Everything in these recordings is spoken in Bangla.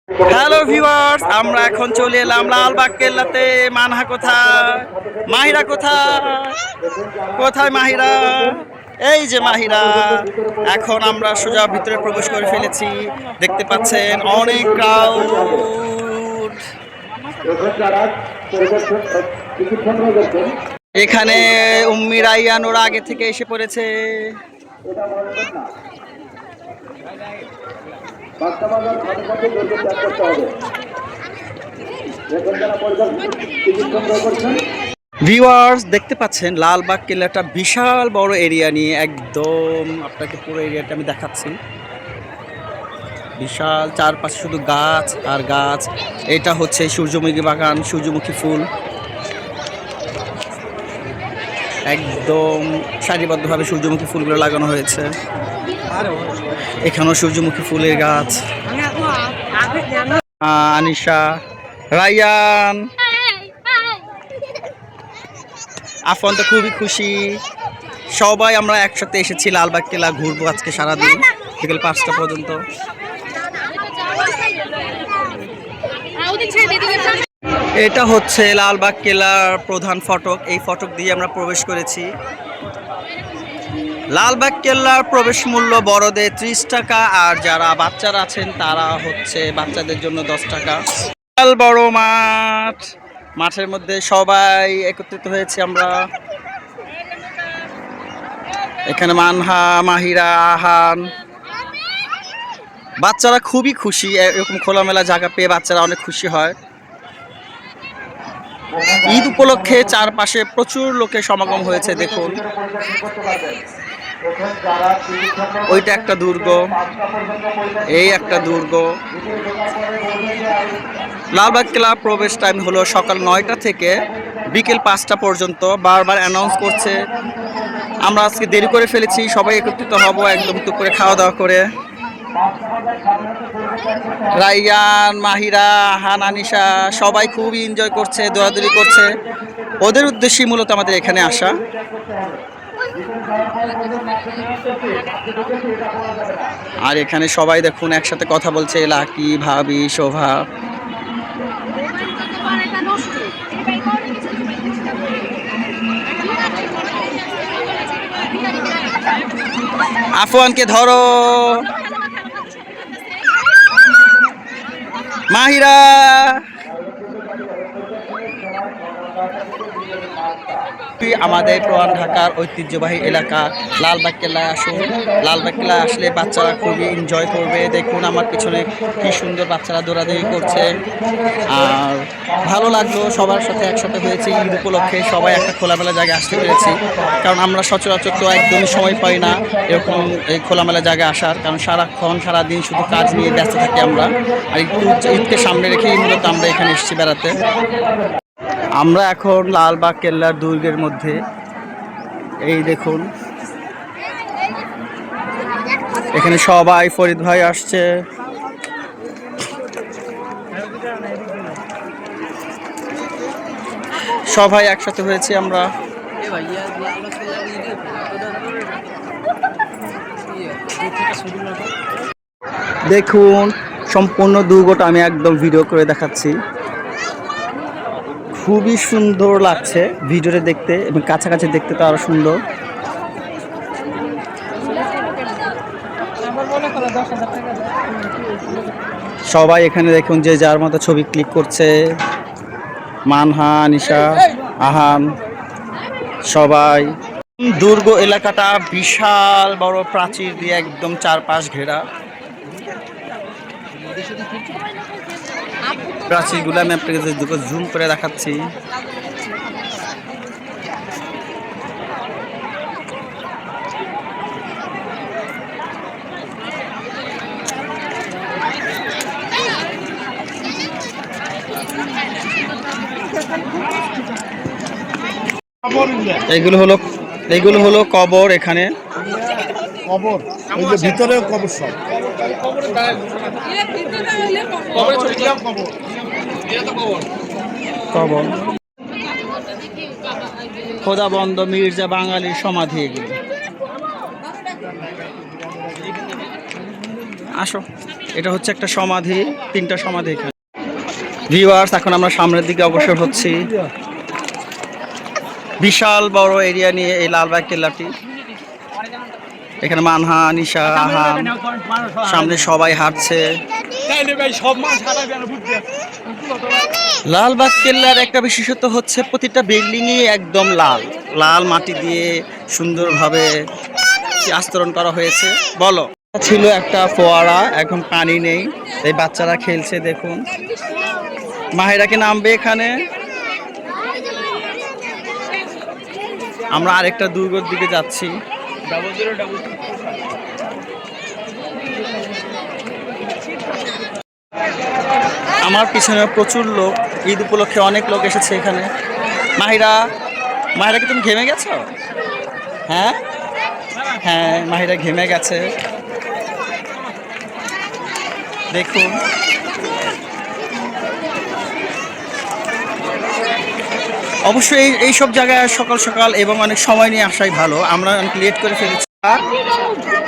হ্যালো ভিউয়ার্স, আমরা এখন চলে এলাম লালবাগ কেল্লাতে। মানহা কোথায়, মাহিরা কোথায়, কোথায় মাহিরা? এই যে মাহিরা। এখন আমরা সোজা ভিতরে প্রবেশ করে ফেলেছি। দেখতে পাচ্ছেন অনেক ক্রাউড। এখানে উম্মি রাইয়ান ওরা আগে থেকে এসে পড়েছে। ভিউয়ার্স, দেখতে পাচ্ছেন লালবাগ কেল্লাটা বিশাল বড় এরিয়া নিয়ে, একদম আপনাকে পুরো এরিয়াটা আমি দেখাচ্ছি। বিশাল, চারপাশে শুধু গাছ আর গাছ। এটা হচ্ছে সূর্যমুখী বাগান, সূর্যমুখী ফুল একদম সারিবদ্ধভাবে সূর্যমুখী ফুলগুলো লাগানো হয়েছে। এখানেও সূর্যমুখী ফুলের গাছ। আনিশা, রায়ান, আফন তো খুবই খুশি। সবাই আমরা একসাথে এসেছি লালবাগ কেল্লা ঘুরবো আজকে সারাদিন, বিকেল 5টা পর্যন্ত। এটা হচ্ছে লালবাগ কেল্লার প্রধান ফটক। এই ফটক দিয়ে আমরা প্রবেশ করেছি। লালবাগ কেল্লার প্রবেশ মূল্য বড়দের 30 টাকা, আর যারা বাচ্চারা আছেন তারা হচ্ছে বাচ্চাদের জন্য 10 টাকা। বিশাল বড় মাঠ, মাঠের মধ্যে সবাই একত্রিত হয়েছি আমরা। এখানে মানহা, মাহিরা, আহান, বাচ্চারা খুবই খুশি। এরকম খোলামেলা জায়গা পেয়ে বাচ্চারা অনেক খুশি হয়। ঈদ উপলক্ষে চারপাশে প্রচুর লোকের সমাগম হয়েছে। দেখুন, ওইটা একটা দুর্গ, এই একটা দুর্গ। লালবাগ কেল্লা প্রবেশ টাইম হলো সকাল 9টা থেকে বিকেল 5টা পর্যন্ত। বারবার অ্যানাউন্স করছে। আমরা আজকে দেরি করে ফেলেছি, সবাই একত্রিত হব একদম দুপুরে খাওয়া দাওয়া করে। রাইয়ান, মাহিরা, আহান, আনিশা সবাই খুবই এনজয় করছে, দৌড়াদৌড়ি করছে। ওদের উদ্দেশ্যেই মূলত আমাদের এখানে আসা। আর এখানে সবাই দেখুন একসাথে কথা বলছে, লাকি, ভাবি, শোভা। আফওয়ানকে ধরো, মাহিরা। আমাদের পুরান ঢাকার ঐতিহ্যবাহী এলাকা লালবাগ কেল্লায় আসুন। লালবাগ কেল্লায় আসলে বাচ্চারা খুবই এনজয় করবে। দেখুন আমার পিছনে কি সুন্দর বাচ্চারা দৌড়াদৌড়ি করছে। আর ভালো লাগলো, সবার সাথে একসাথে হয়েছে। ঈদ উপলক্ষে সবাই একটা খোলামেলা জায়গায় আসতে পেরেছি, কারণ আমরা সচরাচর তো একদমই সময় পাই না এরকম এই খোলামেলা জায়গায় আসার, কারণ সারাদিন শুধু কাজ নিয়ে ব্যস্ত থাকি আমরা। আর ঈদকে সামনে রেখেই মূলত আমরা এখানে এসেছি বেড়াতে। আমরা এখন লালবাগ কেল্লার দুর্গের মধ্যে। এই দেখুন, এখানে সবাই, ফরিদ ভাই আসছে। সবাই একসাথে হয়েছি আমরা। দেখুন সম্পূর্ণ দুর্গটা আমি একদম ভিডিও করে দেখাচ্ছি। খুবই সুন্দর লাগছে ভিডিওতে দেখতে, এবং কাছাকাছি দেখতে তো আরো সুন্দর। সবাই এখানে দেখুন যে যার মতো ছবি ক্লিক করছে। মানহা, আনিশা, আহান সবাই। দুর্গ এলাকাটা বিশাল বড় প্রাচীর দিয়ে একদম চারপাশ ঘেরা। প্রাচীরগুলো আমি আপনাকে জুম করে দেখাচ্ছি। এইগুলো হলো কবর। এখানে কবর, ওই যে ভিতরে কবর, সব কবর। খোদাবন্দ মির্জা বাঙালির সমাধি এগুলো। আসো। এটা হচ্ছে একটা সমাধি, 3টা সমাধি এখানে। ভিউয়ার্স, এখন আমরা সামনের দিকে অগ্রসর হচ্ছি। বিশাল বড় এরিয়া নিয়ে এই লালবাগ কেল্লাটি। এখানে মানহা, নিশা, আহান, সামনে সবাই হাঁটছে। লালবাগ কেল্লার একটা বিশেষত্ব হচ্ছে প্রতিটা বিল্ডিংই একদম লাল লাল মাটি দিয়ে সুন্দরভাবে আস্তরণ করা হয়েছে। বলো, ছিল একটা ফোয়ারা, এখন পানি নেই, এই বাচ্চারা খেলছে। দেখুন, মাহিরা কি নামবে এখানে? আমরা আরেকটা দুর্গর দিকে যাচ্ছি। আমার পিছনে প্রচুর লোক, ঈদ উপলক্ষে অনেক লোক এসেছে এখানে। মাহিরা, মাহিরা কি তুমি ঘেমে গেছো? হ্যাঁ হ্যাঁ, মাহিরা ঘেমে গেছে। দেখুন, অবশ্যই এইসব জায়গায় সকাল সকাল এবং অনেক সময় নিয়ে আসাই ভালো। আমরা অনেক লেট করে ফেলেছি।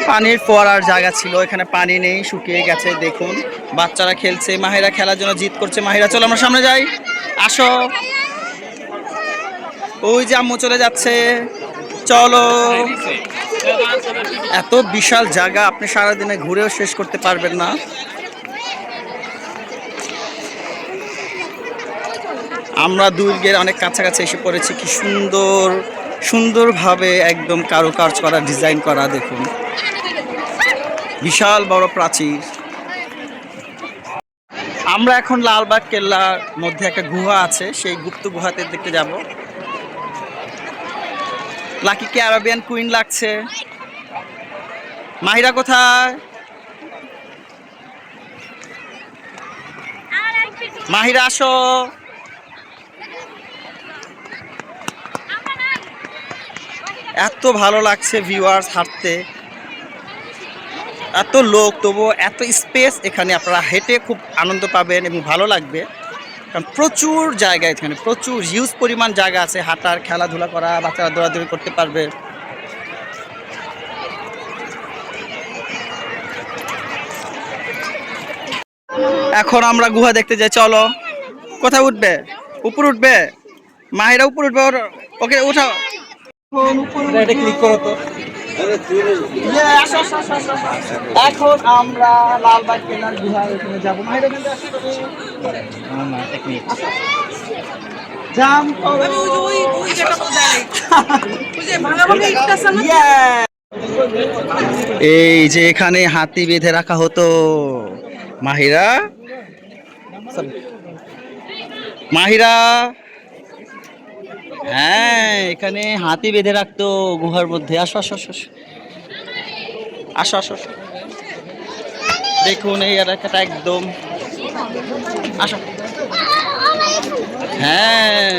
পানির ফোয়ারার জায়গা ছিল, এখানে পানি নেই, শুকিয়ে গেছে। দেখুন, বাচ্চারা খেলছে, মাহিরা খেলার জন্য জিদ করছে। মাহিরা, চলো আমরা সামনে যাই, আসো। ওই যে আম্মু চলে যাচ্ছে, চলো। এত বিশাল জায়গা আপনি সারাদিনে ঘুরেও শেষ করতে পারবেন না। আমরা দুর্গের অনেক কাছাকাছি এসে পড়েছি। কি সুন্দর সুন্দরভাবে একদম কারুকার্য করা, ডিজাইন করা। দেখুন, বিশাল বড় প্রাচীর। আমরা এখন লালবাগ কেল্লার মধ্যে একটা গুহা আছে, সেই গুপ্ত গুহাতে দেখতে যাব। লাকি কি আরাবিয়ান কুইন লাগছে? মাহিরা কোথায়? মাহিরা, আসো। এত ভালো লাগছে ভিউয়ার্স হাঁটতে, এত লোক তবুও এত স্পেস। এখানে আপনারা হেঁটে খুব আনন্দ পাবেন এবং ভালো লাগবে, কারণ প্রচুর জায়গা, এখানে প্রচুর হিউজ পরিমাণ জায়গা আছে হাঁটার, খেলাধুলা করা, বাচ্চারা দৌড়াদৌড়ি করতে পারবে। এখন আমরা গুহা দেখতে যাই, চলো। কোথায় উঠবে? উপর উঠবে? মাহিরা উপর উঠবে, ওকে উঠাও। এটা ক্লিক করো তো। এখন আমরা লালবাগ কেল্লার গুহার ওখানে যাবো। মাহিরা, এই যে এখানে হাতি বেঁধে রাখা হতো। মাহিরা, মাহিরা, হ্যাঁ, এখানে হাতি বেঁধে রাখতো গুহার মধ্যে। আসো আসো আসো আসো আসো আসো। দেখুন, এই এলাকাটা একদম, আসো। হ্যাঁ,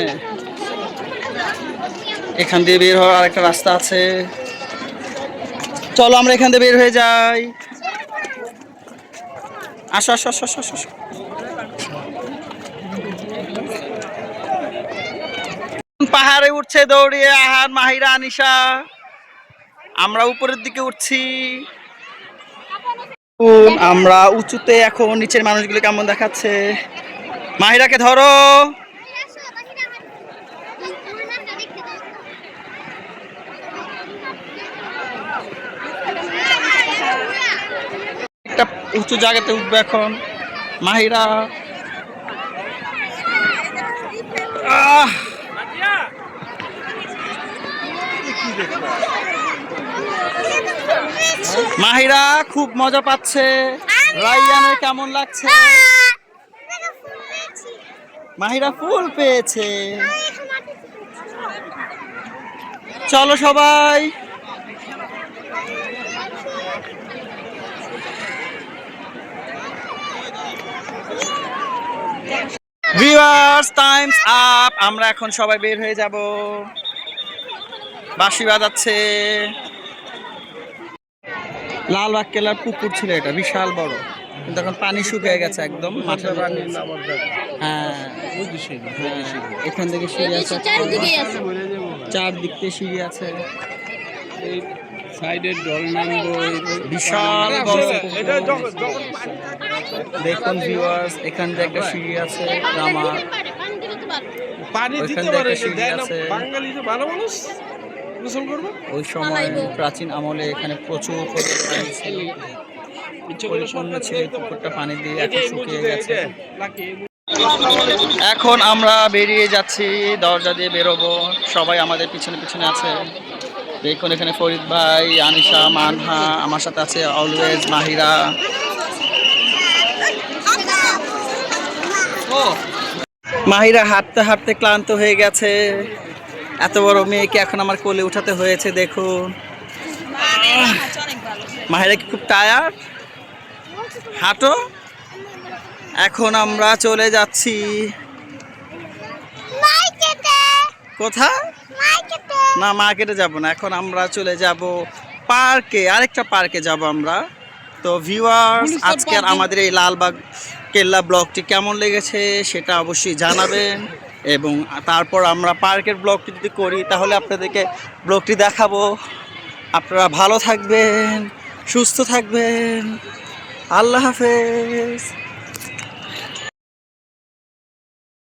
এখান দিয়ে বের হওয়ার আরেকটা রাস্তা আছে, চলো আমরা এখান দিয়ে বের হয়ে যাই। আসো আসো আসো আসো আসো। পাহাড়ে উঠছে দৌড়িয়ে আহার, মাহিরা, আনিশা। আমরা উপরের দিকে উঠছি। আমরা উঁচুতে, এখন নিচের মানুষগুলো কেমন দেখাচ্ছে। মাহিরাকে ধরো। একটা উঁচু জায়গাতে উঠবে এখন মাহিরা। মাহিরা খুব মজা পাচ্ছে। রাইয়ানের কেমন লাগছে? মাহিরা ফুল পেয়েছে। চলো সবাই। Viewers, Times up. আমরা এখন সবাই বের হয়ে যাব। বাঁশি বাজাচ্ছে। লালবাগ কেল্লার পুকুর ছিল, এটা বিশাল বড়, কিন্তু এখন পানি শুকিয়ে গেছে একদম মাঠের পানি। হ্যাঁ, এখান থেকে সিঁড়ি আছে, চারদিক থেকে সিঁড়ি আছে। সাইডের ডল নামবো বিশাল বড় পুকুর। দেখুন ভিউয়ার্স, এখান থেকে একটা সিঁড়ি আছে নামার, পানি ওইখান দিতে থেকে পারে একটা সিঁড়ি দেয় না আছে। বাঙালি তো ভালো মানুষ গোসল করবে ওই সময় প্রাচীন আমলে এখানে প্রচুর পরিমাণে পানি ছিল, পরিপূর্ণ ছিল এই পুকুরটা পানি দিয়ে, এখন শুকিয়ে গেছে। এখন আমরা বেরিয়ে যাচ্ছি, দরজা দিয়ে বেরোবো, সবাই আমাদের পিছনে পিছনে আছে। দেখুন এখানে ফরিদ ভাই, আনিশা, মানহা, আমার সাথে আছে অলওয়েজ মাহিরা। মাহিরা হাঁটতে হাঁটতে ক্লান্ত হয়ে গেছে, এত বড় মেয়েকে এখন আমার কোলে উঠাতে হয়েছে। দেখুন মাহিরা কি খুব টায়ার্ড? হাঁটো। এখন আমরা চলে যাচ্ছি কোথায়? না, মার্কেটে যাব না, এখন আমরা চলে যাব পার্কে, আরেকটা পার্কে যাব আমরা। তো ভিউয়ার্স, আজকের আমাদের এই লালবাগ কেল্লা ব্লগটি কেমন লেগেছে সেটা অবশ্যই জানাবেন, এবং তারপর আমরা পার্কের ব্লগটি যদি করি তাহলে আপনাদেরকে ব্লগটি দেখাবো। আপনারা ভালো থাকবেন, সুস্থ থাকবেন, আল্লাহ হাফেজ।